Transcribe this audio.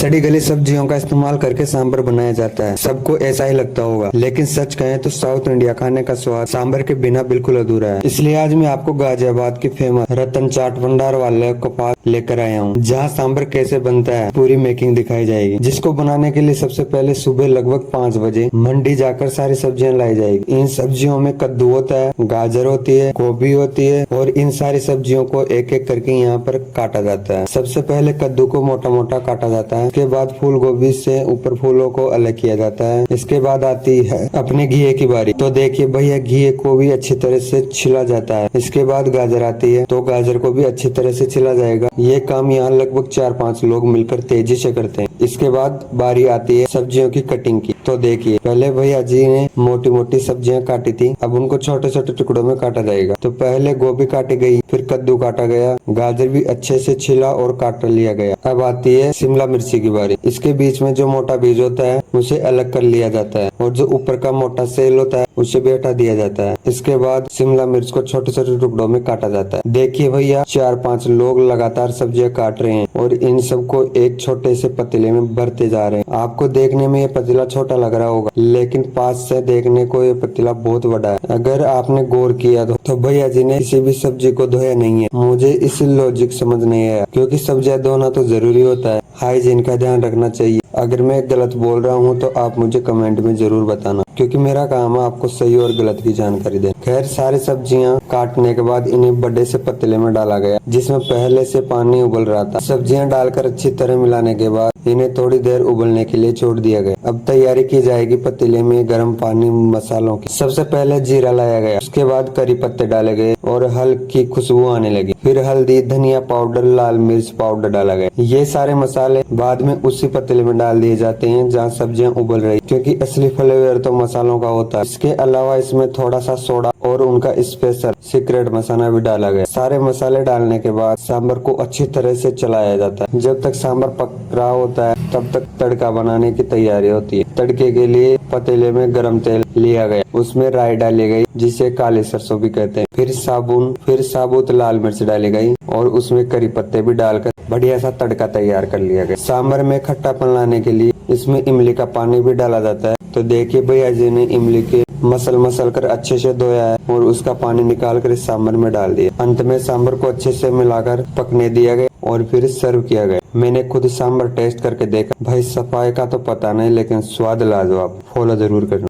सड़ी गली सब्जियों का इस्तेमाल करके सांभर बनाया जाता है। सबको ऐसा ही लगता होगा, लेकिन सच कहें तो साउथ इंडिया खाने का स्वाद सांभर के बिना बिल्कुल अधूरा है। इसलिए आज मैं आपको गाजियाबाद की फेमस रतन चाट भंडार वाले के पास लेकर आया हूँ, जहाँ सांभर कैसे बनता है पूरी मेकिंग दिखाई जाएगी। जिसको बनाने के लिए सबसे पहले सुबह लगभग 5 बजे मंडी जाकर सारी सब्जियां लाई जाएगी। इन सब्जियों में कद्दू होता है, गाजर होती है, गोभी होती है और इन सारी सब्जियों को एक एक करके यहाँ पर काटा जाता है। सबसे पहले कद्दू को मोटा मोटा काटा जाता है। इसके बाद फूल गोभी से ऊपर फूलों को अलग किया जाता है। इसके बाद आती है अपने घिये की बारी। तो देखिए भैया, घिये को भी अच्छी तरह से छिला जाता है। इसके बाद गाजर आती है, तो गाजर को भी अच्छी तरह से छिला जाएगा। ये काम यहाँ लगभग 4-5 लोग मिलकर तेजी से करते हैं। इसके बाद बारी आती है सब्जियों की कटिंग की। तो देखिए, पहले भैया जी ने मोटी मोटी सब्जियां काटी थी, अब उनको छोटे छोटे टुकड़ों में काटा जाएगा। तो पहले गोभी काटी गई, फिर कद्दू काटा गया, गाजर भी अच्छे से छिला और काट लिया गया। अब आती है शिमला मिर्ची की बारी। इसके बीच में जो मोटा बीज होता है उसे अलग कर लिया जाता है और जो ऊपर का मोटा सेल होता है उसे भी हटा दिया जाता है। इसके बाद शिमला मिर्च को छोटे छोटे टुकड़ों में काटा जाता है। देखिए भैया, 4-5 लोग लगातार सब्जियां काट रहे हैं और इन सबको एक छोटे से पतीले में भरते जा रहे हैं। आपको देखने में ये पतीला छोटा लग रहा होगा, लेकिन पास से देखने को ये पतीला बहुत बड़ा है। अगर आपने गौर किया तो भैया जी ने किसी भी सब्जी को धोया नहीं है। मुझे इस लॉजिक समझ नहीं आया, क्योंकि सब्जियां धोना तो जरूरी होता है, हाइजीन का ध्यान रखना चाहिए। अगर मैं गलत बोल रहा हूँ तो आप मुझे कमेंट में जरूर बताना, क्योंकि मेरा काम है आपको सही और गलत की जानकारी देना। खैर, सारी सब्जियां काटने के बाद इन्हें बड़े से पतीले में डाला गया, जिसमें पहले से पानी उबल रहा था। सब्जियां डालकर अच्छी तरह मिलाने के बाद इन्हें थोड़ी देर उबलने के लिए छोड़ दिया गया। अब तैयारी की जाएगी पतीले में गर्म पानी मसालों की। सबसे पहले जीरा लाया गया, उसके बाद करी पत्ते डाले गए और हल्की खुशबू आने लगी। फिर हल्दी, धनिया पाउडर, लाल मिर्च पाउडर डाला गया। ये सारे मसाले बाद में उसी पतीले में डाल दिए जाते हैं जहाँ सब्जियां उबल रही, क्योंकि असली फ्लेवर तो मसालों का होता है। इसके अलावा इसमें थोड़ा सा सोडा और उनका स्पेशल सीक्रेट मसाला भी डाला गया। सारे मसाले डालने के बाद सांभर को अच्छी तरह से चलाया जाता है। जब तक सांभर पक रहा होता है तब तक तड़का बनाने की तैयारी होती है। तड़के के लिए पतीले में गरम तेल लिया गया, उसमें राई डाली गई जिसे काली सरसों भी कहते हैं। फिर साबुत लाल मिर्च डाली गई और उसमें करी पत्ते भी डालकर बढ़िया सा तड़का तैयार कर लिया गया। सांभर में खट्टापन लाने के लिए इसमें इमली का पानी भी डाला जाता है। तो देखिए भैया जी ने इमली के मसल कर अच्छे से धोया है और उसका पानी निकाल कर इस सांभर में डाल दिया। अंत में सांभर को अच्छे से मिलाकर पकने दिया गया और फिर सर्व किया गया। मैंने खुद सांभर टेस्ट करके देखा, भाई सफाई का तो पता नहीं, लेकिन स्वाद लाजवाब। फॉलो जरूर करना।